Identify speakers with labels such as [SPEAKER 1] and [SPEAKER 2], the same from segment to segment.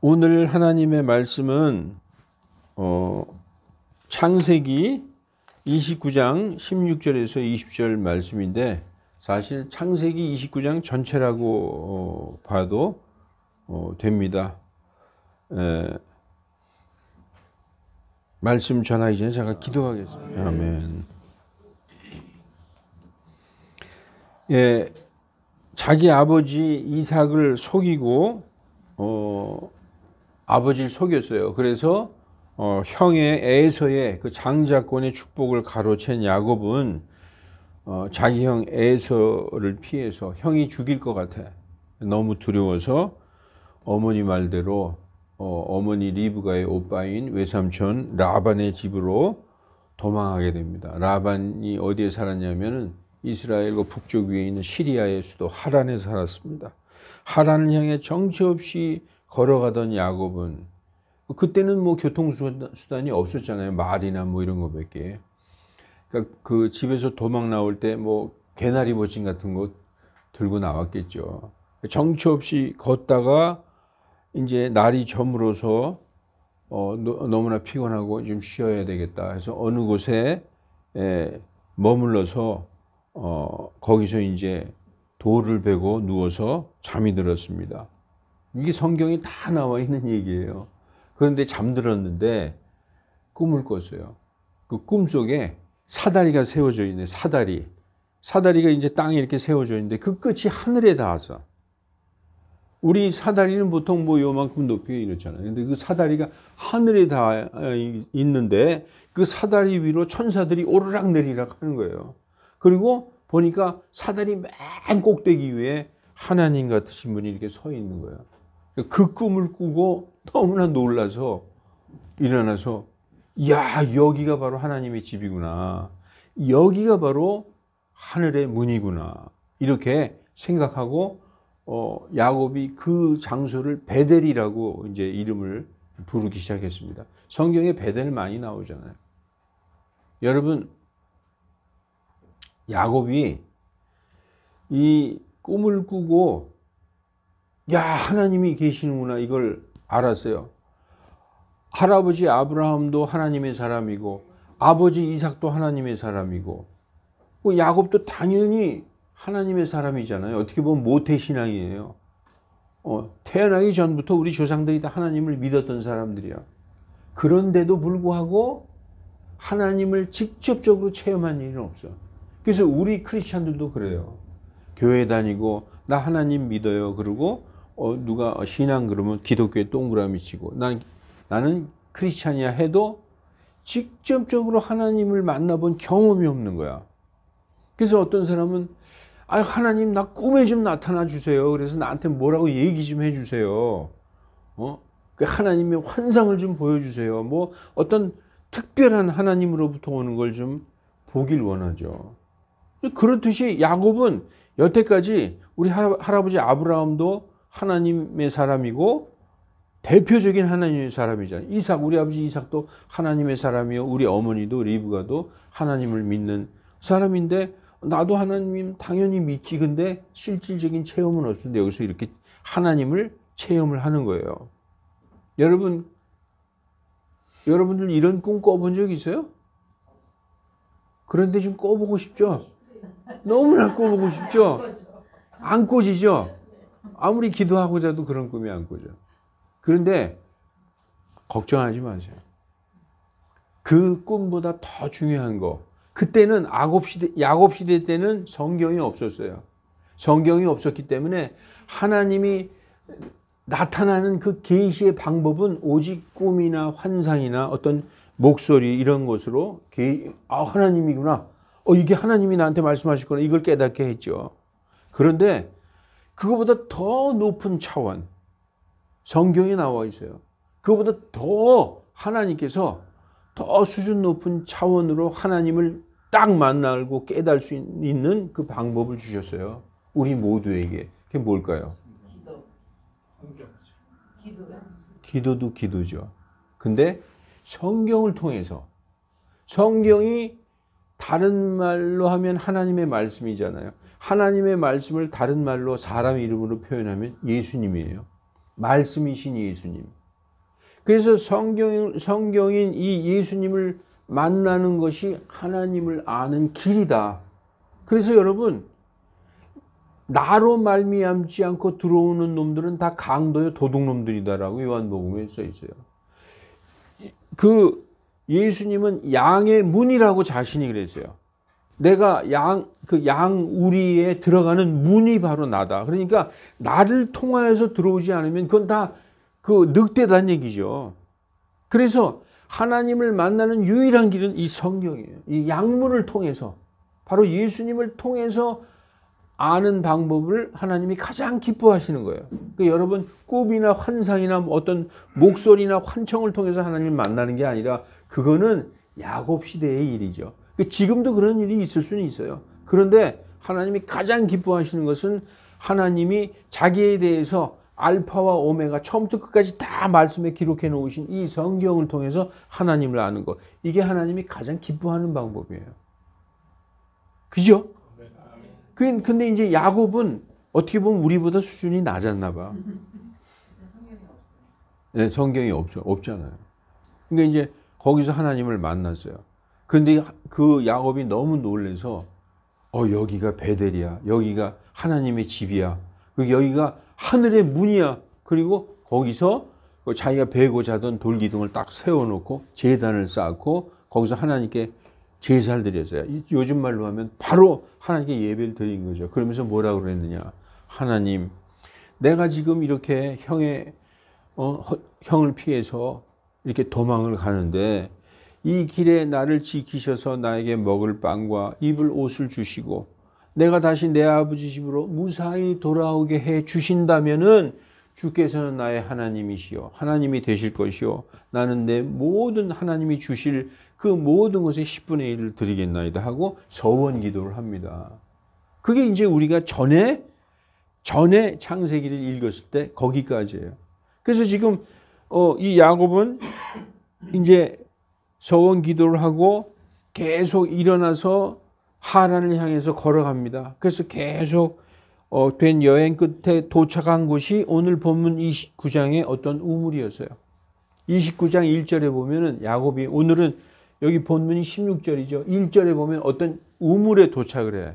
[SPEAKER 1] 오늘 하나님의 말씀은 창세기 29장 16절에서 20절 말씀인데, 사실 창세기 29장 전체라고 봐도 됩니다. 말씀 전하기 전에 제가 기도하겠습니다. 아멘. 자기 아버지 이삭을 속이고 아버지를 속였어요. 그래서 형의 에서의 그 장자권의 축복을 가로챈 야곱은 자기 형 에서를 피해서, 형이 죽일 것 같아 너무 두려워서 어머니 말대로 어머니 리브가의 오빠인 외삼촌 라반의 집으로 도망하게 됩니다. 라반이 어디에 살았냐면은 이스라엘과 북쪽 위에 있는 시리아의 수도 하란에 살았습니다. 하란을 향해 정처 없이 걸어가던 야곱은, 그때는 뭐 교통수단이 없었잖아요. 말이나 뭐 이런 거밖에. 그러니까 그 집에서 도망 나올 때 뭐 개나리 보침 같은 거 들고 나왔겠죠. 정처 없이 걷다가 이제 날이 저물어서 너무나 피곤하고 좀 쉬어야 되겠다 해서 어느 곳에 머물러서 거기서 이제 돌을 베고 누워서 잠이 들었습니다. 이게 성경에 다 나와 있는 얘기예요. 그런데 잠들었는데 꿈을 꿨어요. 그 꿈 속에 사다리가 세워져 있네. 사다리가 이제 땅에 이렇게 세워져 있는데 그 끝이 하늘에 닿아서, 우리 사다리는 보통 뭐 요만큼 높이에 이렇잖아요. 근데 그 사다리가 하늘에 닿아 있는데 그 사다리 위로 천사들이 오르락 내리락 하는 거예요. 그리고 보니까 사다리 맨 꼭대기 위에 하나님 같으신 분이 이렇게 서 있는 거예요. 그 꿈을 꾸고 너무나 놀라서 일어나서, 야, 여기가 바로 하나님의 집이구나. 여기가 바로 하늘의 문이구나. 이렇게 생각하고 야곱이 그 장소를 베델이라고 이제 이름을 부르기 시작했습니다. 성경에 베델 많이 나오잖아요. 여러분, 야곱이 이 꿈을 꾸고 야, 하나님이 계시는구나 이걸 알았어요. 할아버지 아브라함도 하나님의 사람이고 아버지 이삭도 하나님의 사람이고 야곱도 당연히 하나님의 사람이잖아요. 어떻게 보면 모태신앙이에요. 태어나기 전부터 우리 조상들이 다 하나님을 믿었던 사람들이야. 그런데도 불구하고 하나님을 직접적으로 체험한 일은 없어. 그래서 우리 크리스찬들도 그래요. 교회 다니고 나 하나님 믿어요. 그러고 누가 신앙 그러면 기독교에 동그라미 치고 나는 크리스찬이야 해도 직접적으로 하나님을 만나본 경험이 없는 거야. 그래서 어떤 사람은 하나님 나 꿈에 좀 나타나 주세요. 그래서 나한테 뭐라고 얘기 좀 해주세요. 그 하나님의 환상을 좀 보여주세요. 뭐 어떤 특별한 하나님으로부터 오는 걸 좀 보길 원하죠. 그렇듯이 야곱은 여태까지 우리 할아버지 아브라함도 하나님의 사람이고 대표적인 하나님의 사람이잖아요. 우리 아버지 이삭도 하나님의 사람이요. 우리 어머니도 리브가도 하나님을 믿는 사람인데, 나도 하나님 당연히 믿지. 근데 실질적인 체험은 없는데 여기서 이렇게 하나님을 체험을 하는 거예요. 여러분들 이런 꿈 꿔본 적 있어요? 그런데 좀 꿔보고 싶죠? 너무나 꿔보고 싶죠? 안 꿔지죠? 아무리 기도하고 자도 그런 꿈이 안 꿔져. 그런데 걱정하지 마세요. 그 꿈보다 더 중요한 거, 그때는 야곱 시대 때는 성경이 없었어요. 성경이 없었기 때문에 하나님이 나타나는 그 계시의 방법은 오직 꿈이나 환상이나 어떤 목소리 이런 것으로 하나님이구나. 이게 하나님이 나한테 말씀하셨구나. 이걸 깨닫게 했죠. 그런데 그거보다 더 높은 차원, 성경에 나와 있어요. 그거보다 더 하나님께서 더 수준 높은 차원으로 하나님을 딱 만나고 깨달을 수 있는 그 방법을 주셨어요. 우리 모두에게. 그게 뭘까요? 기도도 기도죠. 근데 성경을 통해서, 성경이 다른 말로 하면 하나님의 말씀이잖아요. 하나님의 말씀을 다른 말로 사람 이름으로 표현하면 예수님이에요. 말씀이신 예수님. 그래서 성경인 이 예수님을 만나는 것이 하나님을 아는 길이다. 그래서 여러분, 나로 말미암지 않고 들어오는 놈들은 다 강도요 도둑놈들이다라고 요한복음에 써 있어요. 그 예수님은 양의 문이라고 자신이 그랬어요. 내가 그 양 우리에 들어가는 문이 바로 나다. 그러니까 나를 통하여서 들어오지 않으면 그건 다 그 늑대단 얘기죠. 그래서 하나님을 만나는 유일한 길은 이 성경이에요. 이 양문을 통해서, 바로 예수님을 통해서 아는 방법을 하나님이 가장 기뻐하시는 거예요. 그러니까 여러분, 꿈이나 환상이나 어떤 목소리나 환청을 통해서 하나님을 만나는 게 아니라 그거는 야곱 시대의 일이죠. 지금도 그런 일이 있을 수는 있어요. 그런데 하나님이 가장 기뻐하시는 것은 하나님이 자기에 대해서 알파와 오메가 처음부터 끝까지 다 말씀에 기록해 놓으신 이 성경을 통해서 하나님을 아는 것. 이게 하나님이 가장 기뻐하는 방법이에요. 그죠? 근데 이제 야곱은 어떻게 보면 우리보다 수준이 낮았나 봐. 네, 성경이 없잖아요. 그러니까 이제 거기서 하나님을 만났어요. 근데 그 야곱이 너무 놀래서 여기가 베델이야. 여기가 하나님의 집이야. 그리고 여기가 하늘의 문이야. 그리고 거기서 자기가 베고 자던 돌기둥을 딱 세워놓고 제단을 쌓고 거기서 하나님께 제사를 드렸어요. 요즘 말로 하면 바로 하나님께 예배를 드린 거죠. 그러면서 뭐라고 그랬느냐. 하나님, 내가 지금 이렇게 형을 피해서 이렇게 도망을 가는데 이 길에 나를 지키셔서 나에게 먹을 빵과 입을 옷을 주시고 내가 다시 내 아버지 집으로 무사히 돌아오게 해 주신다면은 주께서는 나의 하나님이시요 하나님이 되실 것이요 나는 내 모든 하나님이 주실 그 모든 것의 10분의 1을 드리겠나이다 하고 서원 기도를 합니다. 그게 이제 우리가 전에 창세기를 읽었을 때 거기까지예요. 그래서 지금 이 야곱은 이제 서원 기도를 하고 계속 일어나서 하란을 향해서 걸어갑니다. 그래서 계속 된 여행 끝에 도착한 곳이 오늘 본문 29장의 어떤 우물이었어요. 29장 1절에 보면은 야곱이, 오늘은 여기 본문이 16절이죠. 1절에 보면 어떤 우물에 도착을 해.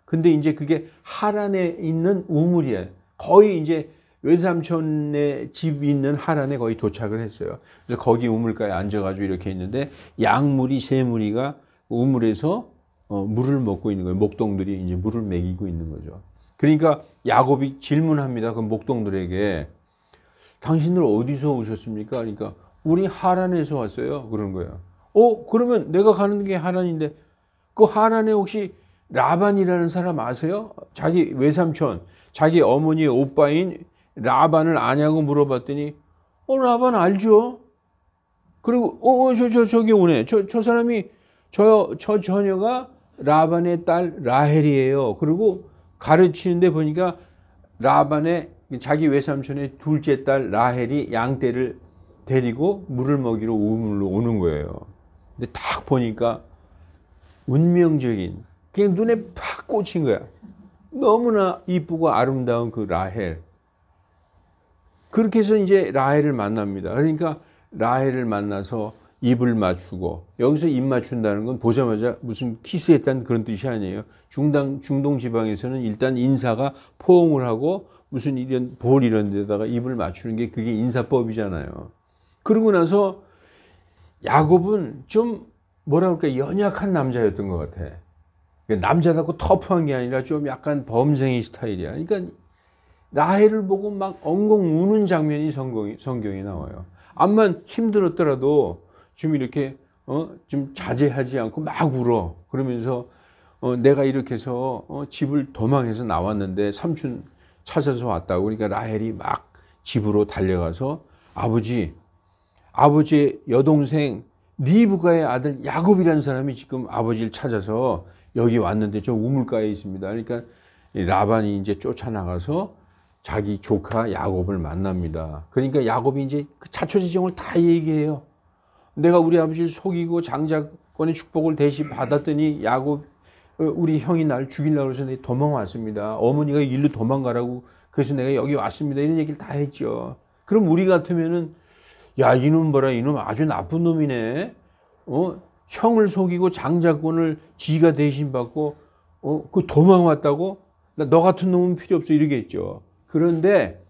[SPEAKER 1] 근데 이제 그게 하란에 있는 우물이에요. 거의 이제 외삼촌의 집 있는 하란에 거의 도착을 했어요. 그래서 거기 우물가에 앉아가지고 이렇게 있는데 양무리, 새무리가 우물에서 물을 먹고 있는 거예요. 목동들이 이제 물을 먹이고 있는 거죠. 그러니까 야곱이 질문합니다. 그 목동들에게, 당신들 어디서 오셨습니까? 그러니까 우리 하란에서 왔어요. 그런 거예요. 그러면 내가 가는 게 하란인데 그 하란에 혹시 라반이라는 사람 아세요? 자기 외삼촌, 자기 어머니의 오빠인 라반을 아냐고 물어봤더니 라반 알죠? 그리고 저기 오네. 저 사람이 저 처녀가 라반의 딸 라헬이에요. 그리고 가르치는데 보니까 라반의 자기 외삼촌의 둘째 딸 라헬이 양떼를 데리고 물을 먹이러 우물로 오는 거예요. 근데 딱 보니까 운명적인, 그냥 눈에 팍 꽂힌 거야. 너무나 이쁘고 아름다운 그 라헬. 그렇게 해서 이제 라헬을 만납니다. 그러니까 라헬을 만나서 입을 맞추고, 여기서 입 맞춘다는 건 보자마자 무슨 키스했다는 그런 뜻이 아니에요. 중동 지방에서는 일단 인사가 포옹을 하고 무슨 이런 볼 이런 데다가 입을 맞추는 게 그게 인사법이잖아요. 그러고 나서 야곱은 좀 뭐라 그럴까, 연약한 남자였던 것 같아. 남자답고 터프한 게 아니라 좀 약간 범생이 스타일이야. 그러니까 라헬을 보고 막 엉엉 우는 장면이 성경에 나와요. 암만 힘들었더라도 좀 이렇게 좀 자제하지 않고 막 울어. 그러면서 내가 이렇게 해서 집을 도망해서 나왔는데 삼촌 찾아서 왔다고. 그러니까 라헬이 막 집으로 달려가서 아버지의 여동생 리브가의 아들 야곱이라는 사람이 지금 아버지를 찾아서 여기 왔는데 저 우물가에 있습니다. 그러니까 라반이 이제 쫓아나가서 자기 조카 야곱을 만납니다. 그러니까 야곱이 이제 그 자초지종을 다 얘기해요. 내가 우리 아버지를 속이고 장자권의 축복을 대신 받았더니 우리 형이 날 죽이려고 해서 도망왔습니다. 어머니가 일로 도망가라고 그래서 내가 여기 왔습니다. 이런 얘기를 다 했죠. 그럼 우리 같으면은 야, 이놈 봐라. 이놈 아주 나쁜 놈이네. 형을 속이고 장자권을 지가 대신 받고 그 도망 왔다고? 너 같은 놈은 필요 없어 이러겠죠. 그런데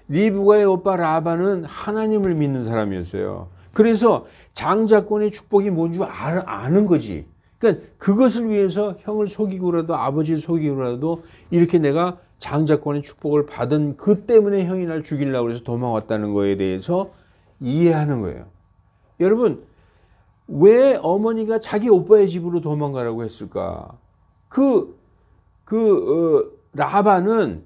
[SPEAKER 1] 리브가의 오빠 라반은 하나님을 믿는 사람이었어요. 그래서 장자권의 축복이 뭔 줄 아는 거지. 그러니까 그것을 위해서 형을 속이고라도 아버지를 속이고라도 이렇게 내가 장자권의 축복을 받은 그 때문에 형이 날 죽이려고 해서 도망왔다는 거에 대해서 이해하는 거예요. 여러분, 왜 어머니가 자기 오빠의 집으로 도망가라고 했을까? 라반은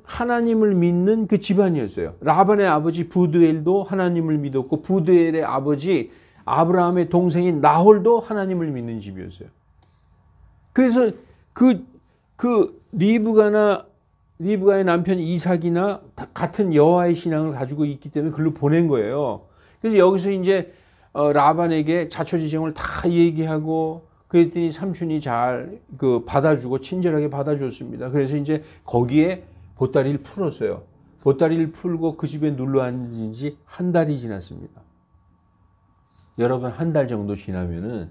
[SPEAKER 1] 하나님을 믿는 그 집안이었어요. 라반의 아버지 부드엘도 하나님을 믿었고, 부드엘의 아버지 아브라함의 동생인 나홀도 하나님을 믿는 집이었어요. 그래서 리브가의 남편 이삭이나 같은 여호와의 신앙을 가지고 있기 때문에 글로 보낸 거예요. 그래서 여기서 이제 라반에게 자초지종을 다 얘기하고 그랬더니 삼촌이 잘 받아주고 친절하게 받아줬습니다. 그래서 이제 거기에 보따리를 풀었어요. 보따리를 풀고 그 집에 눌러 앉은 지 한 달이 지났습니다. 여러분, 한 달 정도 지나면은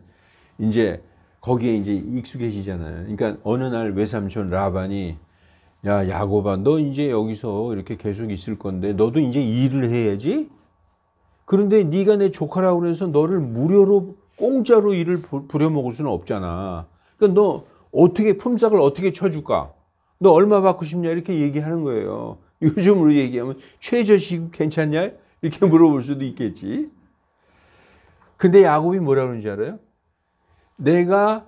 [SPEAKER 1] 이제 거기에 이제 익숙해지잖아요. 그러니까 어느 날 외삼촌 라반이 야, 야곱아, 너 이제 여기서 이렇게 계속 있을 건데 너도 이제 일을 해야지. 그런데 네가 내 조카라고 그래서 너를 무료로 공짜로 일을 부려먹을 수는 없잖아. 그러니까 너 어떻게 품삯을 어떻게 쳐줄까? 너 얼마 받고 싶냐? 이렇게 얘기하는 거예요. 요즘으로 얘기하면 최저시급 괜찮냐? 이렇게 물어볼 수도 있겠지. 근데 야곱이 뭐라 그러는지 알아요? 내가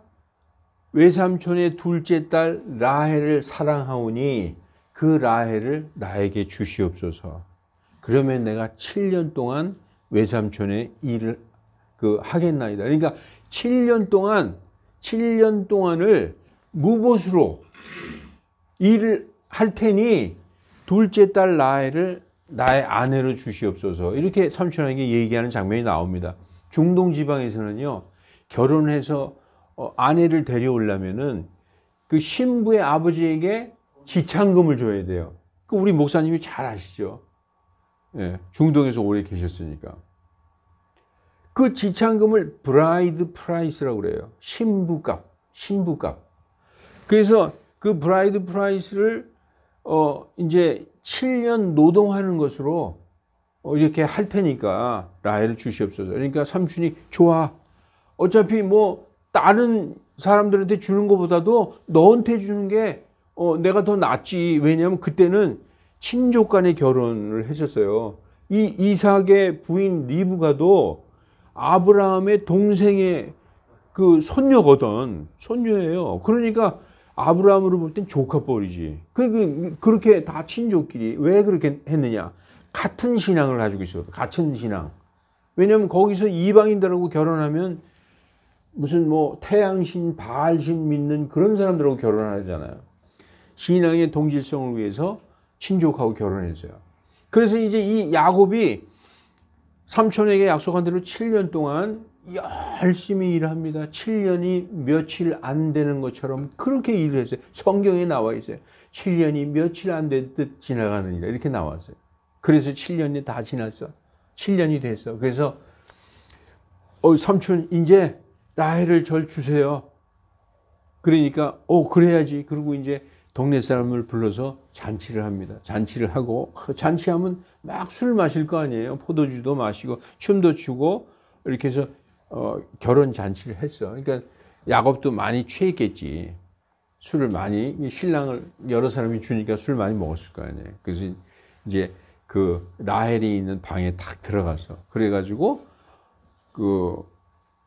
[SPEAKER 1] 외삼촌의 둘째 딸 라헬을 사랑하오니 그 라헬을 나에게 주시옵소서. 그러면 내가 7년 동안 외삼촌의 일을 하겠나이다. 그러니까 7년 동안을 무보수로 일을 할 테니 둘째 딸 라헬을 나의 아내로 주시옵소서. 이렇게 삼촌에게 얘기하는 장면이 나옵니다. 중동 지방에서는요, 결혼해서 아내를 데려오려면은 그 신부의 아버지에게 지참금을 줘야 돼요. 그 우리 목사님이 잘 아시죠? 예, 중동에서 오래 계셨으니까. 그 지참금을 브라이드 프라이스라고 그래요. 신부값. 그래서 그 브라이드 프라이스를 이제 7년 노동하는 것으로 이렇게 할 테니까 라헬을 주시옵소서. 그러니까 삼촌이 좋아. 어차피 뭐 다른 사람들한테 주는 것보다도 너한테 주는 게 내가 더 낫지. 왜냐하면 그때는 친족 간의 결혼을 했었어요. 이 이삭의 부인 리브가도 아브라함의 동생의 그 손녀예요. 그러니까 아브라함으로 볼 땐 조카뻘이지. 그렇게 다 친족끼리. 왜 그렇게 했느냐? 같은 신앙을 가지고 있어요. 같은 신앙. 왜냐하면 거기서 이방인들하고 결혼하면 무슨 뭐 태양신, 바알신 믿는 그런 사람들하고 결혼하잖아요. 신앙의 동질성을 위해서 친족하고 결혼했어요. 그래서 이제 이 야곱이 삼촌에게 약속한 대로 7년 동안 열심히 일합니다. 7년이 며칠 안 되는 것처럼 그렇게 일을 했어요. 성경에 나와 있어요. 7년이 며칠 안 된 듯 지나가느니라 이렇게 나왔어요. 그래서 7년이 다 지났어. 7년이 됐어. 그래서 삼촌 이제 라헬을 절 주세요. 그러니까 그래야지. 그리고 이제 동네 사람을 불러서 잔치를 합니다. 잔치를 하고 잔치하면 막 술 마실 거 아니에요. 포도주도 마시고 춤도 추고 이렇게 해서 결혼 잔치를 했어. 그러니까 야곱도 많이 취했겠지. 술을 많이 신랑을 여러 사람이 주니까 술 많이 먹었을 거 아니에요. 그래서 이제 그 라헬이 있는 방에 딱 들어가서 그래가지고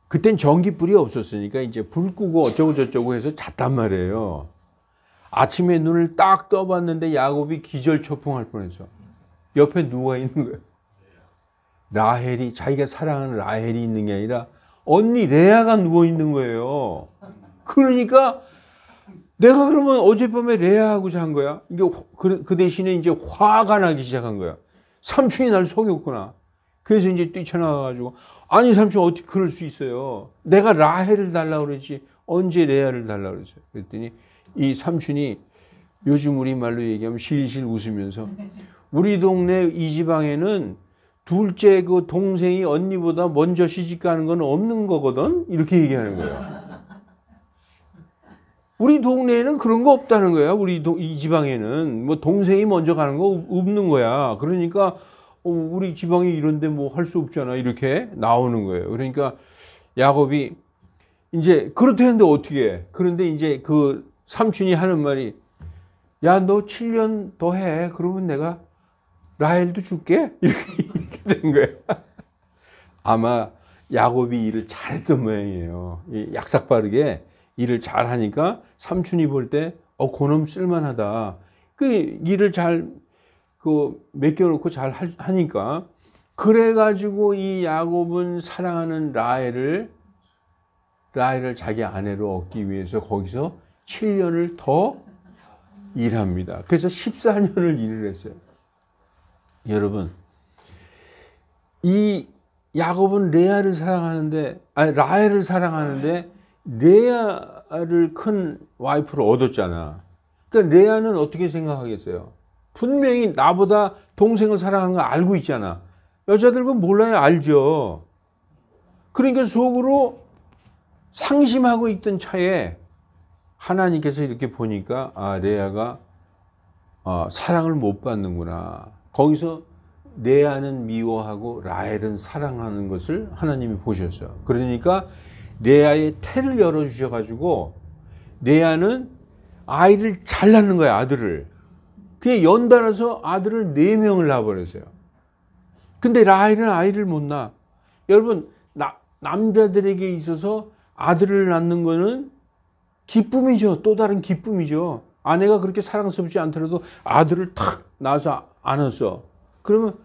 [SPEAKER 1] 그땐 전기불이 없었으니까 이제 불 끄고 어쩌고 저쩌고 해서 잤단 말이에요. 아침에 눈을 딱 떠봤는데 야곱이 기절초풍할 뻔했어. 옆에 누가 있는 거예요. 라헬이, 자기가 사랑하는 라헬이 있는 게 아니라 언니 레아가 누워 있는 거예요. 그러니까 내가 그러면 어젯밤에 레아하고 잔 거야. 이게 그 대신에 이제 화가 나기 시작한 거야. 삼촌이 날 속였구나. 그래서 이제 뛰쳐나와가지고 아니 삼촌 어떻게 그럴 수 있어요. 내가 라헬을 달라고 그랬지 언제 레아를 달라고 그랬어요. 그랬더니 이 삼촌이 요즘 우리말로 얘기하면 실실 웃으면서 우리 동네 이 지방에는 둘째 그 동생이 언니보다 먼저 시집 가는 건 없는 거거든? 이렇게 얘기하는 거예요. 우리 동네에는 그런 거 없다는 거야. 이 지방에는 뭐 동생이 먼저 가는 거 없는 거야. 그러니까 우리 지방이 이런데 뭐 할 수 없잖아. 이렇게 나오는 거예요. 그러니까 야곱이 이제 그렇다는데 어떻게 해? 그런데 이제 그 삼촌이 하는 말이 야, 너 7년 더 해. 그러면 내가 라헬도 줄게. 이렇게 된 거예요. 아마 야곱이 일을 잘했던 모양이에요. 약삭 빠르게 일을 잘하니까 삼촌이 볼 때 그놈 쓸만하다. 그 일을 잘 맡겨놓고 잘 하니까 그래가지고 이 야곱은 사랑하는 라헬을 자기 아내로 얻기 위해서 거기서 7년을 더 일합니다. 그래서 14년을 일을 했어요. 여러분, 이 야곱은 라헬을 사랑하는데 레아를 큰 와이프를 얻었잖아. 그러니까 레아는 어떻게 생각하겠어요? 분명히 나보다 동생을 사랑하는 거 알고 있잖아. 여자들은 몰라요? 알죠. 그러니까 속으로 상심하고 있던 차에 하나님께서 이렇게 보니까 레아가 사랑을 못 받는구나. 거기서 레아는 미워하고 라헬은 사랑하는 것을 하나님이 보셨어요. 그러니까 레아의 태를 열어주셔가지고 레아는 아이를 잘 낳는 거야. 아들을. 그냥 연달아서 아들을 4명을 낳아버렸어요. 근데 라헬은 아이를 못 낳아. 여러분 남자들에게 있어서 아들을 낳는 거는 기쁨이죠. 또 다른 기쁨이죠. 아내가 그렇게 사랑스럽지 않더라도 아들을 탁 낳아서 안았어. 그러면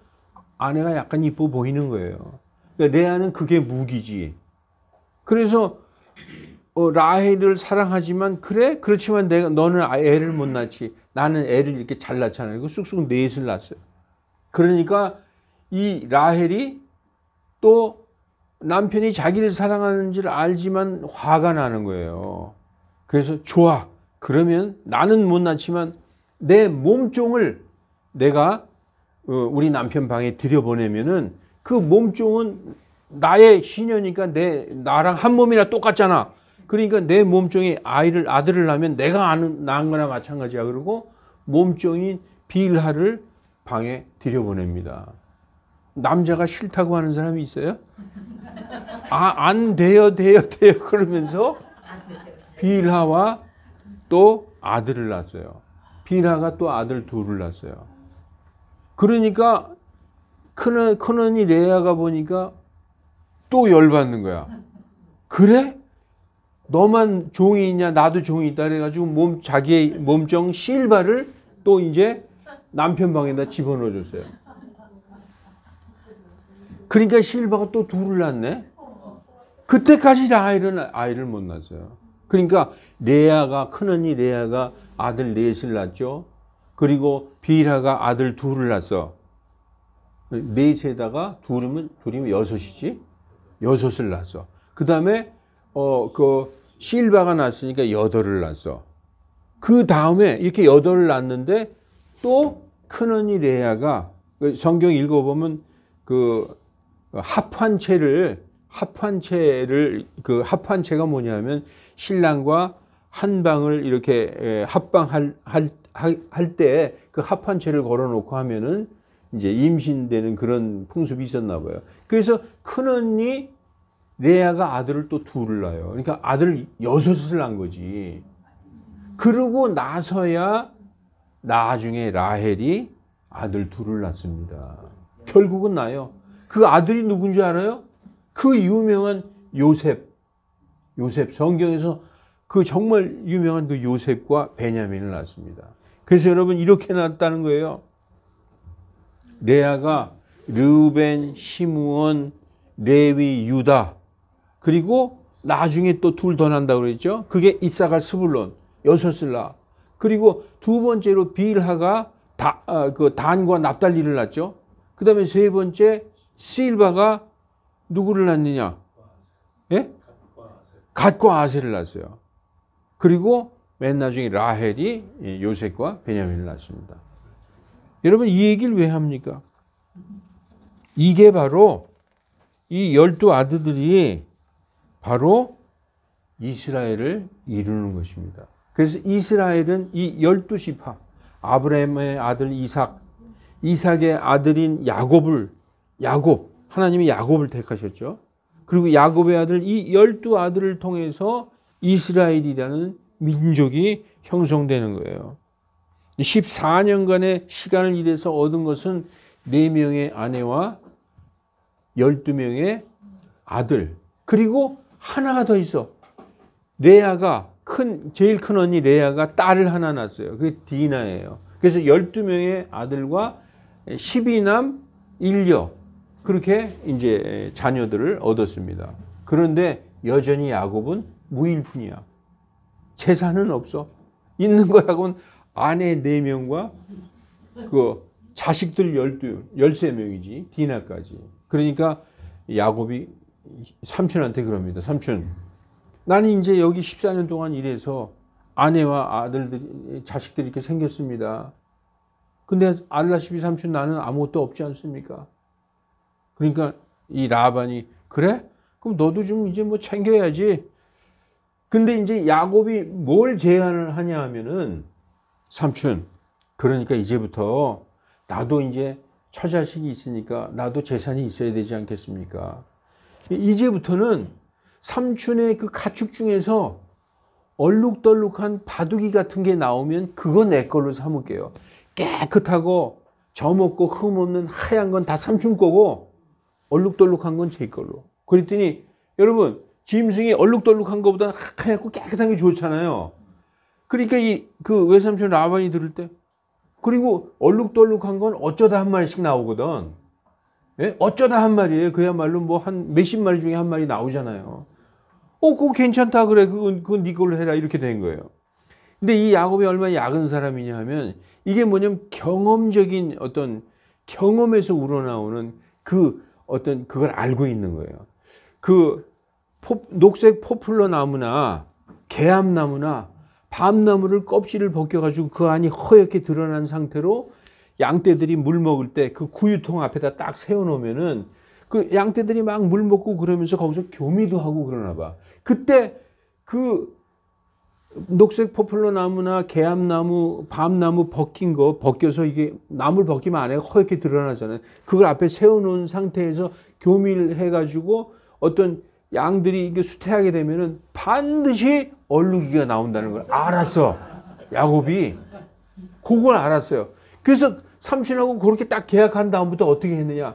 [SPEAKER 1] 아내가 약간 이뻐 보이는 거예요. 그러니까 레아는 그게 무기지. 그래서 라헬을 사랑하지만 그렇지만 너는 애를 못 낳지. 나는 애를 이렇게 잘 낳잖아요. 이거 쑥쑥 넷을 낳았어요. 그러니까 이 라헬이 또 남편이 자기를 사랑하는 줄 알지만 화가 나는 거예요. 그래서 좋아. 그러면 나는 못 낳지만 내 몸종을 내가 우리 남편 방에 들여보내면은 그 몸종은 나의 시녀니까 나랑 한 몸이나 똑같잖아. 그러니까 내 몸종이 아들을 낳으면 내가 낳은 거나 마찬가지야. 그러고 몸종인 빌하를 방에 들여보냅니다. 남자가 싫다고 하는 사람이 있어요? 안 돼요. 그러면서 빌하와 또 아들을 낳았어요. 빌하가 또 아들 둘을 낳았어요. 그러니까 큰언니 레아가 보니까 또 열받는 거야. 그래? 너만 종이 있냐? 나도 종이 있다. 그래가지고 자기의 몸종 실바를 또 이제 남편 방에다 집어넣어줬어요. 그러니까 실바가 또 둘을 낳네? 그때까지 라헬은 아이를 못 낳았어요. 그러니까 큰언니 레아가 아들 넷을 낳았죠. 그리고 빌하가 아들 둘을 낳았어. 넷에다가 둘이면 여섯이지. 여섯을 낳았어. 그 다음에 실바가 낳았으니까 8을 낳았어. 그 다음에 이렇게 8을 낳았는데 또 큰언니 레아가 성경 읽어보면 그 합환체가 뭐냐면 신랑과 한 방을 이렇게 합방할 때 그 합환체를 걸어놓고 하면은 이제 임신되는 그런 풍습이 있었나 봐요. 그래서 큰언니 레아가 아들을 또 둘을 낳아요. 그러니까 아들 6을 낳은 거지. 그러고 나서야 나중에 라헬이 아들 둘을 낳습니다. 결국은 나요. 그 아들이 누군지 알아요? 그 유명한 요셉 성경에서 그 정말 유명한 그 요셉과 베냐민을 낳습니다. 그래서 여러분 이렇게 낳았다는 거예요. 레아가 르우벤, 시므온, 레위, 유다 그리고 나중에 또 둘 더 난다고 그랬죠. 그게 이사갈, 스불론 6을 낳아. 그리고 두 번째로 빌하가 단과 납달리를 낳았죠. 그 다음에 세 번째 실바가 누구를 낳느냐? 예? 갓과 아셀을 낳았어요. 그리고 맨 나중에 라헬이 요셉과 베냐민을 낳습니다. 여러분 이 얘기를 왜 합니까? 이게 바로 이 12아들들이 바로 이스라엘을 이루는 것입니다. 그래서 이스라엘은 이 12지파, 아브라함의 아들 이삭, 이삭의 아들인 야곱, 하나님이 야곱을 택하셨죠. 그리고 야곱의 아들 이 12아들을 통해서 이스라엘이라는 민족이 형성되는 거예요. 14년간의 시간을 일해서 얻은 것은 4명의 아내와 12명의 아들, 그리고 하나가 더 있어. 레아가 제일 큰 언니 레아가 딸을 하나 낳았어요. 그게 디나예요. 그래서 12명의 아들과 12남 1녀, 그렇게 이제 자녀들을 얻었습니다. 그런데 여전히 야곱은 무일푼이야. 재산은 없어. 있는 거라고는 아내 4명과 그 자식들 13명이지, 디나까지. 그러니까 야곱이 삼촌한테 그럽니다. 삼촌, 나는 이제 여기 14년 동안 일해서 아내와 자식들이 이렇게 생겼습니다. 근데 알다시피 삼촌 나는 아무것도 없지 않습니까? 그러니까 이 라반이 그래? 그럼 너도 좀 이제 뭐 챙겨야지. 근데 이제 야곱이 뭘 제안을 하냐 하면은, 삼촌, 그러니까 이제부터 나도 이제 처자식이 있으니까 나도 재산이 있어야 되지 않겠습니까? 이제부터는 삼촌의 그 가축 중에서 얼룩덜룩한 바둑이 같은 게 나오면 그거 내 걸로 삼을게요. 깨끗하고 점없고 흠 없는 하얀 건 다 삼촌 거고 얼룩덜룩한 건 제 걸로. 그랬더니 여러분, 짐승이 얼룩덜룩한 것보다는 하얗고 깨끗한 게 좋잖아요. 그러니까 그 외삼촌 라반이 들을 때, 그리고 얼룩덜룩한 건 어쩌다 한 마리씩 나오거든. 예? 어쩌다 한 마리예요. 그야말로 뭐 한 몇십 마리 중에 한 마리 나오잖아요. 그거 괜찮다 그래. 그건 네 걸로 해라. 이렇게 된 거예요. 근데 이 야곱이 얼마나 약은 사람이냐 하면, 이게 뭐냐면 경험적인 어떤 경험에서 우러나오는 그걸 알고 있는 거예요. 녹색 포플러 나무나 개암나무나 밤나무를 껍질을 벗겨가지고 그 안이 허옇게 드러난 상태로 양떼들이 물 먹을 때 그 구유통 앞에다 딱 세워놓으면은 그 양떼들이 막 물 먹고 그러면서 거기서 교미도 하고 그러나 봐. 그때 그 녹색 포플러 나무나 개암나무, 밤나무 벗겨서 이게 나무를 벗기면 안에 허옇게 드러나잖아요. 그걸 앞에 세워놓은 상태에서 교미를 해가지고 어떤 양들이 이게 수태하게 되면은 반드시 얼룩이가 나온다는 걸 알았어. 야곱이 그걸 알았어요. 그래서 삼촌하고 그렇게 딱 계약한 다음부터 어떻게 했느냐?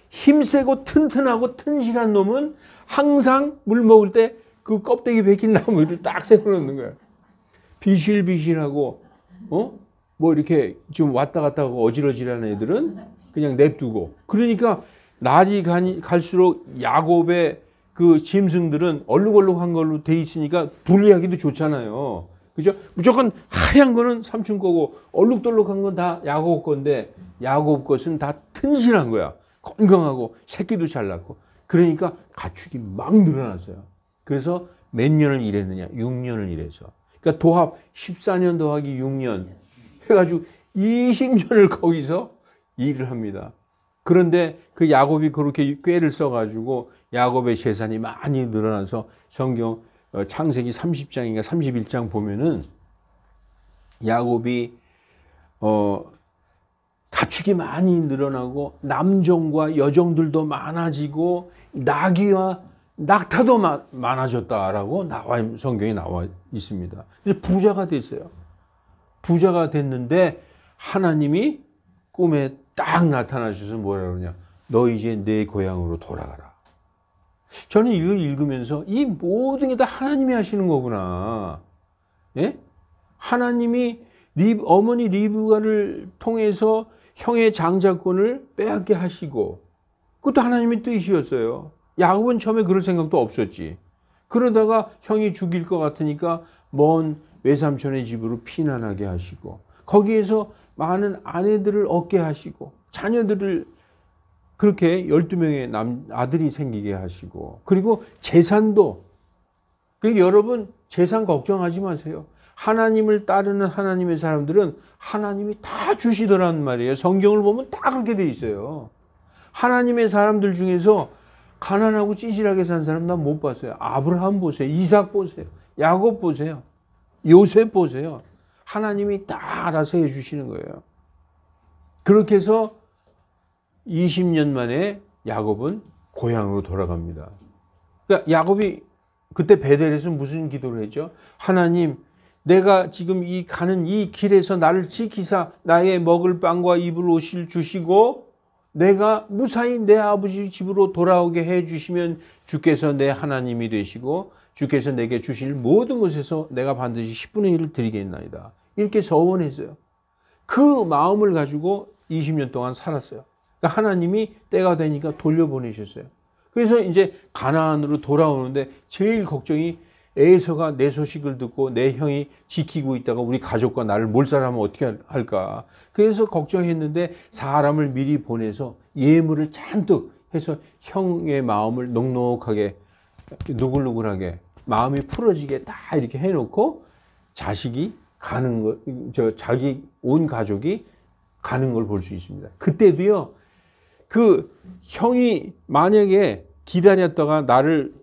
[SPEAKER 1] 힘세고 튼튼하고 튼실한 놈은 항상 물 먹을 때 그 껍데기 벗긴 나무를 딱 세워놓는 거야. 비실비실하고 뭐 이렇게 좀 왔다 갔다 하고 어지러지라는 애들은 그냥 냅두고. 그러니까 날이 갈수록 야곱의 그 짐승들은 얼룩얼룩한 걸로 돼 있으니까 분리하기도 좋잖아요. 그죠? 무조건 하얀 거는 삼촌 거고 얼룩덜룩한 건 다 야곱 건데, 야곱 것은 다 튼실한 거야. 건강하고 새끼도 잘 낳고. 그러니까 가축이 막 늘어났어요. 그래서 몇 년을 일했느냐? 6년을 일해서. 그러니까 도합 14년 더하기 6년 해가지고 20년을 거기서 일을 합니다. 그런데 그 야곱이 그렇게 꾀를 써가지고 야곱의 재산이 많이 늘어나서 성경 창세기 30장인가 31장 보면은 야곱이 가축이 많이 늘어나고 남종과 여종들도 많아지고 나귀와 낙타도 많아졌다라고 성경에 나와 있습니다. 그래서 부자가 됐어요. 부자가 됐는데 하나님이 꿈에 딱 나타나셔서 뭐라 그러냐? 너 이제 내 고향으로 돌아가라. 저는 이걸 읽으면서 이 모든 게 다 하나님이 하시는 거구나. 예? 하나님이 어머니 리브가를 통해서 형의 장자권을 빼앗게 하시고, 그것도 하나님의 뜻이었어요. 야곱은 처음에 그럴 생각도 없었지. 그러다가 형이 죽일 것 같으니까 먼 외삼촌의 집으로 피난하게 하시고, 거기에서 많은 아내들을 얻게 하시고, 자녀들을 그렇게 12명의 아들이 생기게 하시고, 그리고 재산도. 그러니까 여러분 재산 걱정하지 마세요. 하나님을 따르는 하나님의 사람들은 하나님이 다 주시더란 말이에요. 성경을 보면 다 그렇게 돼 있어요. 하나님의 사람들 중에서 가난하고 찌질하게 산 사람 난 못 봤어요. 아브라함 보세요. 이삭 보세요. 야곱 보세요. 요셉 보세요. 하나님이 다 알아서 해주시는 거예요. 그렇게 해서 20년 만에 야곱은 고향으로 돌아갑니다. 그러니까 야곱이 그때 베델에서 무슨 기도를 했죠? 하나님, 내가 지금 가는 이 길에서 나를 지키사 나의 먹을 빵과 입을 옷을 주시고 내가 무사히 내 아버지 집으로 돌아오게 해주시면 주께서 내 하나님이 되시고 주께서 내게 주실 모든 것에서 내가 반드시 10분의 1을 드리겠나이다. 이렇게 서원했어요. 그 마음을 가지고 20년 동안 살았어요. 그러니까 하나님이 때가 되니까 돌려보내셨어요. 그래서 이제 가나안으로 돌아오는데 제일 걱정이 에서가 내 소식을 듣고 내 형이 지키고 있다가 우리 가족과 나를 몰살하면 어떻게 할까. 그래서 걱정했는데 사람을 미리 보내서 예물을 잔뜩 해서 형의 마음을 녹록하게 누글누글하게 마음이 풀어지게 다 이렇게 해놓고 자식이 가는 거, 자기 온 가족이 가는 걸 볼 수 있습니다. 그때도요, 그 형이 만약에 기다렸다가 나를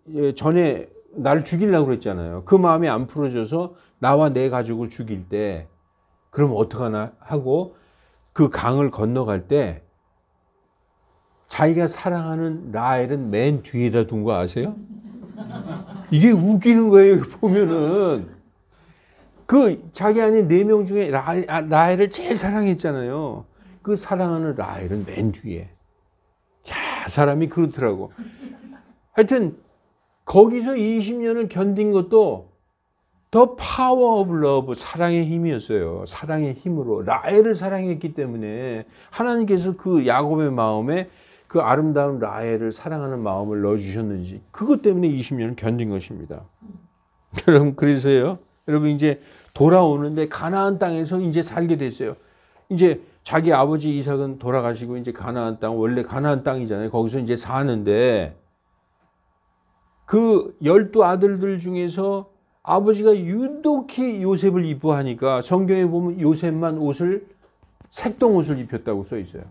[SPEAKER 1] 죽이려고 그랬잖아요. 그 마음이 안 풀어져서 나와 내 가족을 죽일 때, 그럼 어떡하나 하고 그 강을 건너갈 때 자기가 사랑하는 라헬은 맨 뒤에다 둔 거 아세요? 이게 웃기는 거예요, 보면은. 그 자기 안에 4명 중에 라헬을 제일 사랑했잖아요. 그 사랑하는 라헬은 맨 뒤에. 야, 사람이 그렇더라고. 하여튼 거기서 20년을 견딘 것도 더 파워 오브 러브, 사랑의 힘이었어요. 사랑의 힘으로 라헬을 사랑했기 때문에 하나님께서 그 야곱의 마음에 그 아름다운 라헬을 사랑하는 마음을 넣어주셨는지 그것 때문에 20년을 견딘 것입니다. 여러분, 그래서요, 여러분 이제 돌아오는데 가나안 땅에서 이제 살게 됐어요. 이제 자기 아버지 이삭은 돌아가시고 이제 가나안 땅, 원래 가나안 땅이잖아요. 거기서 이제 사는데 그 12아들들 중에서 아버지가 유독히 요셉을 이뻐하니까 성경에 보면 요셉만 색동옷을 입혔다고 써 있어요.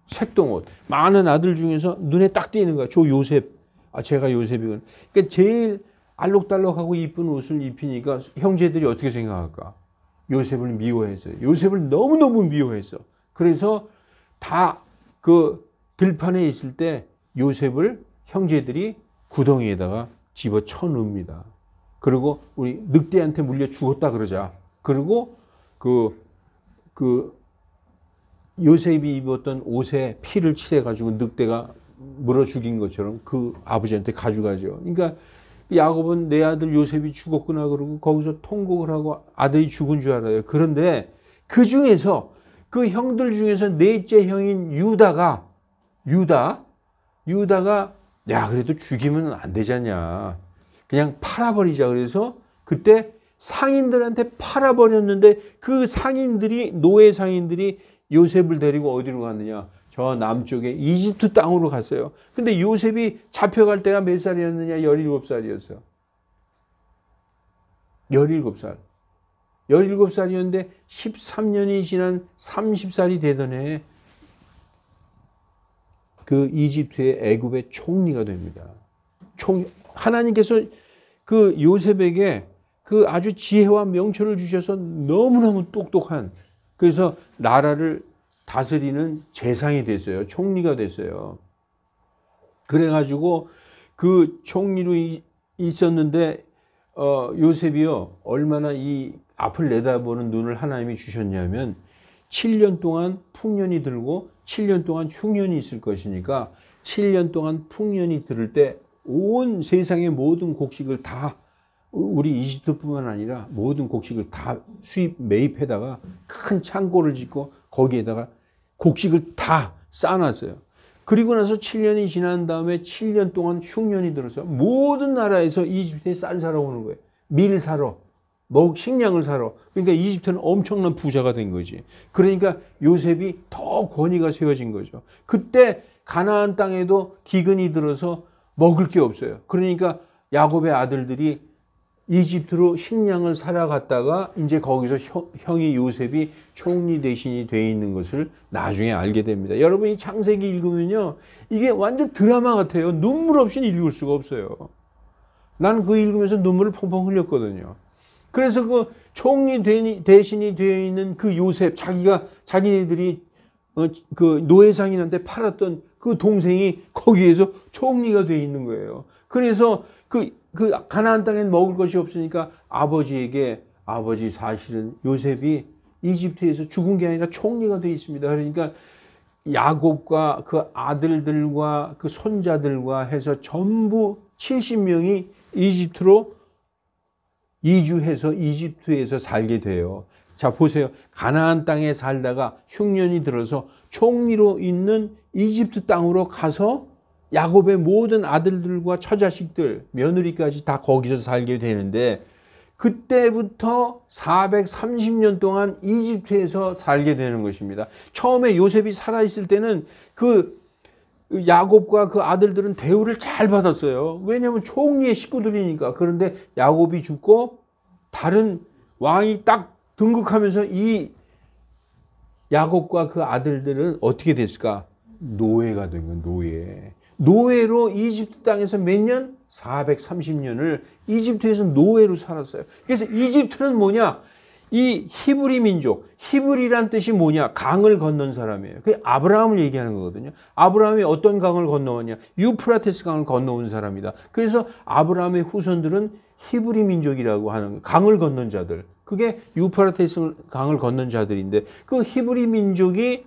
[SPEAKER 1] 색동옷. 많은 아들 중에서 눈에 딱 띄는 거야. 저 요셉. 아, 제가 요셉이군. 그러니까 제일 알록달록하고 이쁜 옷을 입히니까 형제들이 어떻게 생각할까? 요셉을 미워했어요. 요셉을 너무너무 미워했어. 그래서 다 그 들판에 있을 때 요셉을 형제들이 구덩이에다가 집어 쳐넣습니다. 그리고 우리 늑대한테 물려 죽었다 그러자. 그리고 그 요셉이 입었던 옷에 피를 칠해가지고 늑대가 물어 죽인 것처럼 그 아버지한테 가져가죠. 그러니까 야곱은 내 아들 요셉이 죽었구나 그러고 거기서 통곡을 하고 아들이 죽은 줄 알아요. 그런데 그 중에서 그 형들 중에서 넷째 형인 유다가 야, 그래도 죽이면 안 되잖냐. 그냥 팔아버리자. 그래서 그때 상인들한테 팔아버렸는데 그 노예 상인들이 요셉을 데리고 어디로 갔느냐. 저 남쪽에 이집트 땅으로 갔어요. 근데 요셉이 잡혀갈 때가 몇 살이었느냐? 17살이었어요. 17살. 17살이었는데 13년이 지난 30살이 되던 해에 그 이집트의 애굽의 총리가 됩니다. 하나님께서 그 요셉에게 그 아주 지혜와 명철을 주셔서 너무너무 똑똑한, 그래서 나라를 다스리는 재상이 됐어요. 총리가 됐어요. 그래가지고 그 총리로 있었는데 요셉이요, 얼마나 이 앞을 내다보는 눈을 하나님이 주셨냐면 7년 동안 풍년이 들고 7년 동안 흉년이 있을 것이니까 7년 동안 풍년이 들을 때 온 세상의 모든 곡식을 다, 우리 이집트뿐만 아니라 모든 곡식을 다 매입해다가 큰 창고를 짓고 거기에다가 곡식을 다 쌓아놨어요. 그리고 나서 7년이 지난 다음에 7년 동안 흉년이 들어서 모든 나라에서 이집트에 쌀 사러 오는 거예요. 밀 사러, 식량을 사러. 그러니까 이집트는 엄청난 부자가 된 거지. 그러니까 요셉이 더 권위가 세워진 거죠. 그때 가나안 땅에도 기근이 들어서 먹을 게 없어요. 그러니까 야곱의 아들들이 이집트로 식량을 사러 갔다가 이제 거기서 형이 요셉이 총리 대신이 돼 있는 것을 나중에 알게 됩니다. 여러분이 창세기 읽으면요, 이게 완전 드라마 같아요. 눈물 없이는 읽을 수가 없어요. 나는 그 읽으면서 눈물을 펑펑 흘렸거든요. 그래서 그 총리 대신이 되어 있는 그 요셉, 자기네들이 그 노예상인한테 팔았던 그 동생이 거기에서 총리가 되어 있는 거예요. 그래서 그 가나안 땅엔 먹을 것이 없으니까 아버지에게, 아버지 사실은 요셉이 이집트에서 죽은 게 아니라 총리가 되어 있습니다. 그러니까 야곱과 그 아들들과 그 손자들과 해서 전부 70명이 이집트로 이주해서 이집트에서 살게 돼요. 자, 보세요. 가나안 땅에 살다가 흉년이 들어서 총리로 있는 이집트 땅으로 가서 야곱의 모든 아들들과 처자식들, 며느리까지 다 거기서 살게 되는데, 그때부터 430년 동안 이집트에서 살게 되는 것입니다. 처음에 요셉이 살아있을 때는 그 야곱과 그 아들들은 대우를 잘 받았어요. 왜냐하면 총리의 식구들이니까. 그런데 야곱이 죽고 다른 왕이 딱 등극하면서 이 야곱과 그 아들들은 어떻게 됐을까? 노예가 된 거예요. 노예. 노예로 이집트 땅에서 몇 년? 430년을 이집트에서 노예로 살았어요. 그래서 이집트는 뭐냐? 이 히브리 민족, 히브리란 뜻이 뭐냐? 강을 건넌 사람이에요. 그게 아브라함을 얘기하는 거거든요. 아브라함이 어떤 강을 건너왔냐? 유프라테스 강을 건너온 사람이다. 그래서 아브라함의 후손들은 히브리 민족이라고 하는 거예요. 강을 건넌 자들. 그게 유프라테스 강을 건넌 자들인데, 그 히브리 민족이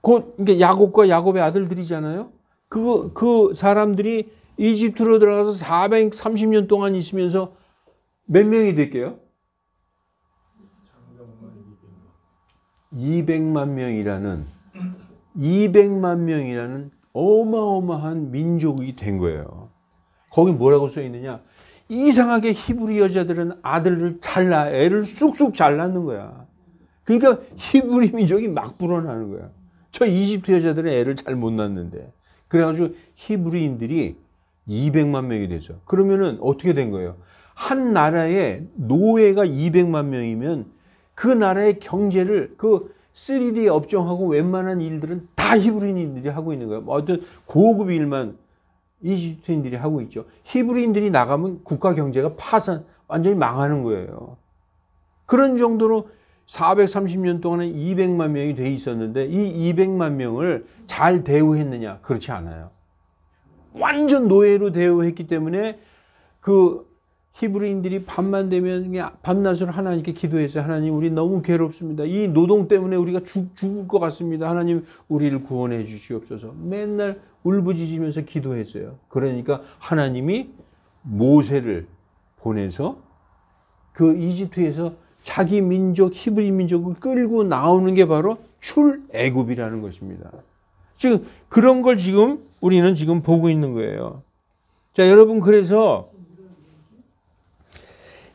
[SPEAKER 1] 곧 이게 야곱과 야곱의 아들들이잖아요. 그 사람들이 이집트로 들어가서 430년 동안 있으면서 몇 명이 될게요? 200만 명이라는 어마어마한 민족이 된 거예요. 거기 뭐라고 써 있느냐? 이상하게 히브리 여자들은 아들을 애를 쑥쑥 잘 낳는 거야. 그러니까 히브리 민족이 막 불어나는 거야. 저 이집트 여자들은 애를 잘 못 낳는데. 그래가지고 히브리인들이 200만 명이 되죠. 그러면은 어떻게 된 거예요? 한 나라에 노예가 200만 명이면 그 나라의 경제를 그 3D 업종하고 웬만한 일들은 다 히브리인들이 하고 있는 거예요. 어떤 고급 일만 이집트인들이 하고 있죠. 히브리인들이 나가면 국가 경제가 완전히 망하는 거예요. 그런 정도로 430년 동안은 200만 명이 돼 있었는데, 이 200만 명을 잘 대우했느냐? 그렇지 않아요. 완전 노예로 대우했기 때문에 그 히브리인들이 밤만 되면 그냥 밤낮으로 하나님께 기도했어요. 하나님, 우리 너무 괴롭습니다. 이 노동 때문에 우리가 죽을 것 같습니다. 하나님, 우리를 구원해 주시옵소서. 맨날 울부짖으면서 기도했어요. 그러니까 하나님이 모세를 보내서 그 이집트에서 자기 민족, 히브리 민족을 끌고 나오는 게 바로 출애굽이라는 것입니다. 지금 그런 걸 지금 우리는 지금 보고 있는 거예요. 자, 여러분, 그래서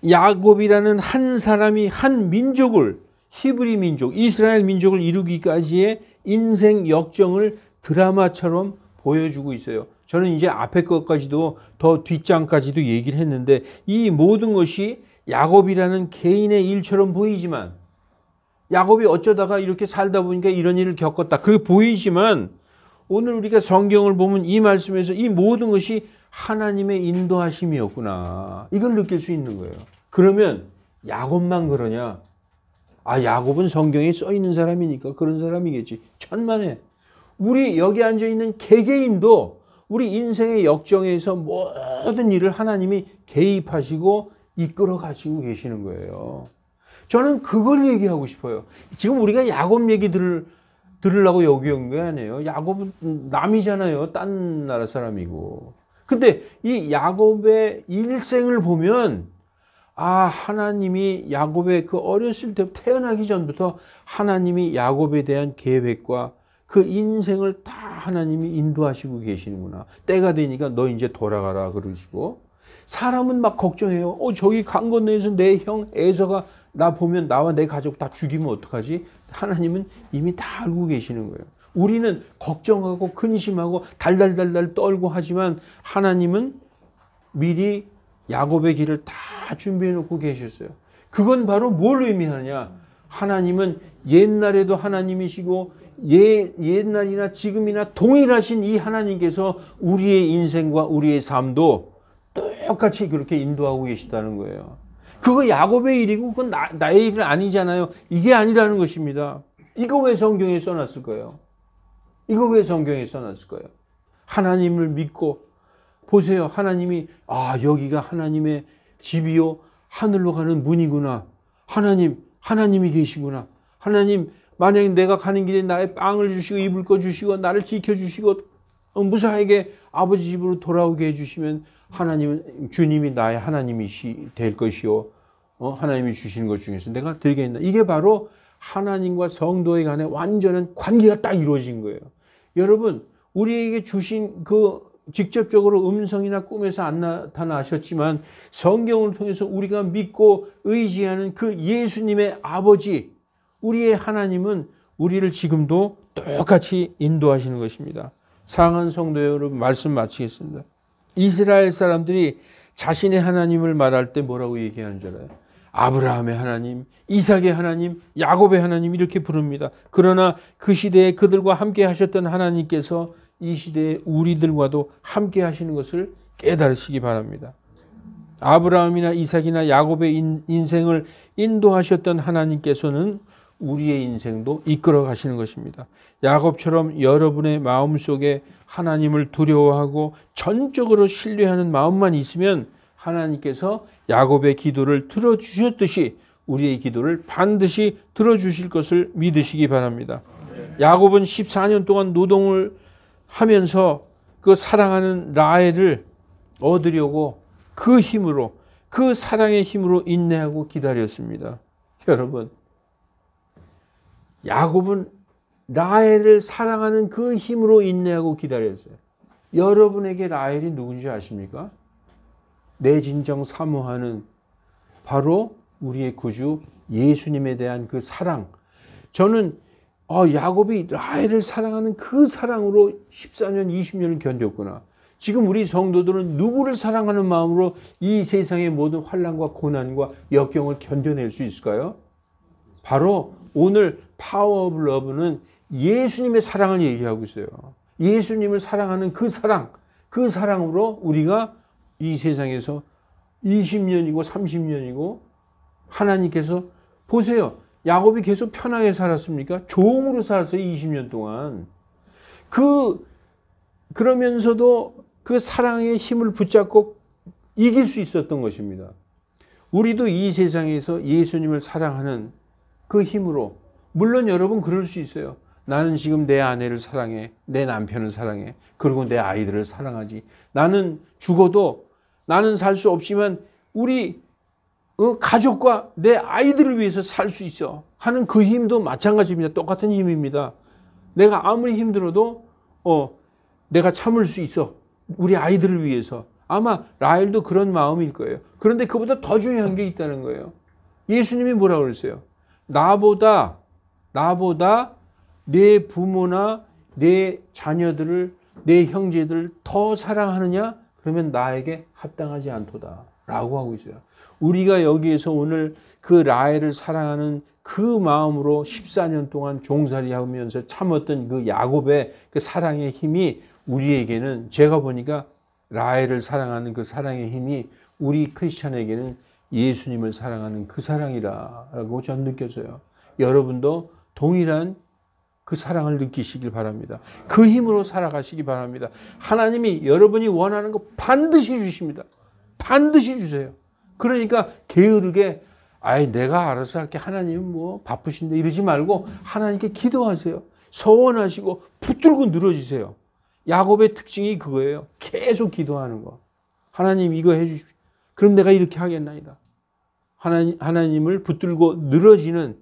[SPEAKER 1] 야곱이라는 한 사람이 한 민족을, 히브리 민족, 이스라엘 민족을 이루기까지의 인생 역정을 드라마처럼 보여주고 있어요. 저는 이제 앞에 것까지도 더 뒷장까지도 얘기를 했는데, 이 모든 것이 야곱이라는 개인의 일처럼 보이지만, 야곱이 어쩌다가 이렇게 살다 보니까 이런 일을 겪었다, 그렇게 보이지만, 오늘 우리가 성경을 보면 이 말씀에서 이 모든 것이 하나님의 인도하심이었구나, 이걸 느낄 수 있는 거예요. 그러면 야곱만 그러냐? 아, 야곱은 성경에 써 있는 사람이니까 그런 사람이겠지. 천만에. 우리 여기 앉아 있는 개개인도 우리 인생의 역정에서 모든 일을 하나님이 개입하시고 이끌어 가시고 계시는 거예요. 저는 그걸 얘기하고 싶어요. 지금 우리가 야곱 얘기 들으려고 여기 온 게 아니에요. 야곱은 남이잖아요. 딴 나라 사람이고. 근데 이 야곱의 일생을 보면, 아, 하나님이 야곱의 그 어렸을 때 태어나기 전부터 하나님이 야곱에 대한 계획과 그 인생을 다 하나님이 인도하시고 계시는구나. 때가 되니까 너 이제 돌아가라 그러시고, 사람은 막 걱정해요. 저기 강 건너에서 내 형 에서가 나 보면 나와 내 가족 다 죽이면 어떡하지? 하나님은 이미 다 알고 계시는 거예요. 우리는 걱정하고 근심하고 달달달달 떨고 하지만, 하나님은 미리 야곱의 길을 다 준비해 놓고 계셨어요. 그건 바로 뭘 의미하냐? 하나님은 옛날에도 하나님이시고 옛날이나 지금이나 동일하신 이 하나님께서 우리의 인생과 우리의 삶도 똑같이 그렇게 인도하고 계시다는 거예요. 그거 야곱의 일이고 그건 나의 일은 아니잖아요. 이게 아니라는 것입니다. 이거 왜 성경에 써놨을 거예요? 이거 왜 성경에 써놨을 거예요? 하나님을 믿고 보세요. 하나님이 여기가 하나님의 집이요 하늘로 가는 문이구나. 하나님이 계시구나. 하나님 만약에 내가 가는 길에 나의 빵을 주시고 입을 거 주시고 나를 지켜주시고 무사하게 아버지 집으로 돌아오게 해주시면 하나님은 주님이 나의 하나님이 될 것이요 하나님이 주시는 것 중에서 내가 되겠나. 이게 바로 하나님과 성도의 간의 완전한 관계가 딱 이루어진 거예요. 여러분 우리에게 주신 직접적으로 음성이나 꿈에서 안 나타나셨지만 성경을 통해서 우리가 믿고 의지하는 그 예수님의 아버지 우리의 하나님은 우리를 지금도 똑같이 인도하시는 것입니다. 사랑하는 성도 여러분 말씀 마치겠습니다. 이스라엘 사람들이 자신의 하나님을 말할 때 뭐라고 얘기하는 줄 알아요? 아브라함의 하나님, 이삭의 하나님, 야곱의 하나님 이렇게 부릅니다. 그러나 그 시대에 그들과 함께 하셨던 하나님께서 이 시대에 우리들과도 함께 하시는 것을 깨달으시기 바랍니다. 아브라함이나 이삭이나 야곱의 인생을 인도하셨던 하나님께서는 우리의 인생도 이끌어 가시는 것입니다. 야곱처럼 여러분의 마음속에 하나님을 두려워하고 전적으로 신뢰하는 마음만 있으면 하나님께서 야곱의 기도를 들어주셨듯이 우리의 기도를 반드시 들어주실 것을 믿으시기 바랍니다. 야곱은 14년 동안 노동을 하면서 그 사랑하는 라헬을 얻으려고 그 힘으로 그 사랑의 힘으로 인내하고 기다렸습니다. 여러분 야곱은 라헬을 사랑하는 그 힘으로 인내하고 기다렸어요. 여러분에게 라헬이 누군지 아십니까? 내 진정 사모하는 바로 우리의 구주 예수님에 대한 그 사랑. 저는 야곱이 라헬을 사랑하는 그 사랑으로 14년, 20년을 견뎠구나. 지금 우리 성도들은 누구를 사랑하는 마음으로 이 세상의 모든 환난과 고난과 역경을 견뎌낼 수 있을까요? 바로 오늘 파워 오브 러브는 예수님의 사랑을 얘기하고 있어요. 예수님을 사랑하는 그 사랑으로 우리가 이 세상에서 20년이고 30년이고 하나님께서 보세요. 야곱이 계속 편하게 살았습니까? 종으로 살았어요. 20년 동안. 그러면서도 그 사랑의 힘을 붙잡고 이길 수 있었던 것입니다. 우리도 이 세상에서 예수님을 사랑하는 그 힘으로 물론 여러분 그럴 수 있어요. 나는 지금 내 아내를 사랑해. 내 남편을 사랑해. 그리고 내 아이들을 사랑하지. 나는 죽어도 나는 살 수 없지만 우리 가족과 내 아이들을 위해서 살 수 있어 하는 그 힘도 마찬가지입니다. 똑같은 힘입니다. 내가 아무리 힘들어도 내가 참을 수 있어. 우리 아이들을 위해서. 아마 라헬도 그런 마음일 거예요. 그런데 그보다 더 중요한 게 있다는 거예요. 예수님이 뭐라고 그랬어요? 나보다 내 부모나 내 자녀들을 내 형제들을 더 사랑하느냐? 그러면 나에게 합당하지 않도다 라고 하고 있어요. 우리가 여기에서 오늘 그 라헬을 사랑하는 그 마음으로 14년 동안 종살이하면서 참았던 그 야곱의 그 사랑의 힘이 우리에게는 제가 보니까 라헬을 사랑하는 그 사랑의 힘이 우리 크리스찬에게는 예수님을 사랑하는 그 사랑이라고 저는 느껴져요. 여러분도 동일한 그 사랑을 느끼시길 바랍니다. 그 힘으로 살아가시기 바랍니다. 하나님이 여러분이 원하는 거 반드시 주십니다. 반드시 주세요. 그러니까 게으르게 내가 알아서 할게. 하나님은 뭐 바쁘신데 이러지 말고 하나님께 기도하세요. 서원하시고 붙들고 늘어지세요. 야곱의 특징이 그거예요. 계속 기도하는 거. 하나님 이거 해주십시오. 그럼 내가 이렇게 하겠나이다. 하나님을 붙들고 늘어지는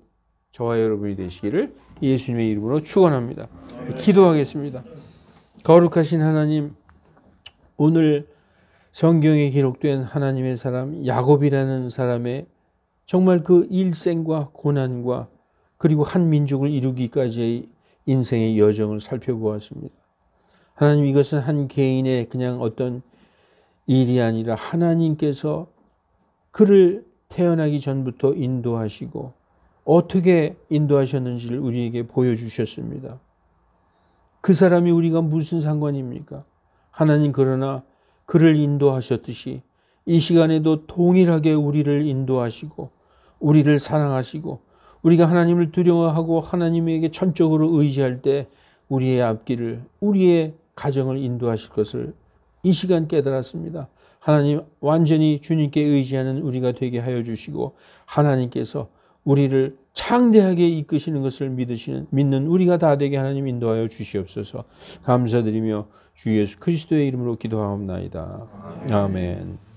[SPEAKER 1] 저와 여러분이 되시기를 예수님의 이름으로 축원합니다. 기도하겠습니다. 거룩하신 하나님, 오늘 성경에 기록된 하나님의 사람 야곱이라는 사람의 정말 그 일생과 고난과 그리고 한 민족을 이루기까지의 인생의 여정을 살펴보았습니다. 하나님, 이것은 한 개인의 그냥 어떤 일이 아니라 하나님께서 그를 태어나기 전부터 인도하시고 어떻게 인도하셨는지를 우리에게 보여주셨습니다. 그 사람이 우리가 무슨 상관입니까? 하나님 그러나 그를 인도하셨듯이 이 시간에도 동일하게 우리를 인도하시고 우리를 사랑하시고 우리가 하나님을 두려워하고 하나님에게 전적으로 의지할 때 우리의 앞길을 우리의 가정을 인도하실 것을 이 시간 깨달았습니다. 하나님 완전히 주님께 의지하는 우리가 되게 하여 주시고 하나님께서 우리를 창대하게 이끄시는 것을 믿는 우리가 다 되게 하나님 인도하여 주시옵소서. 감사드리며 주 예수 그리스도의 이름으로 기도하옵나이다. 아멘.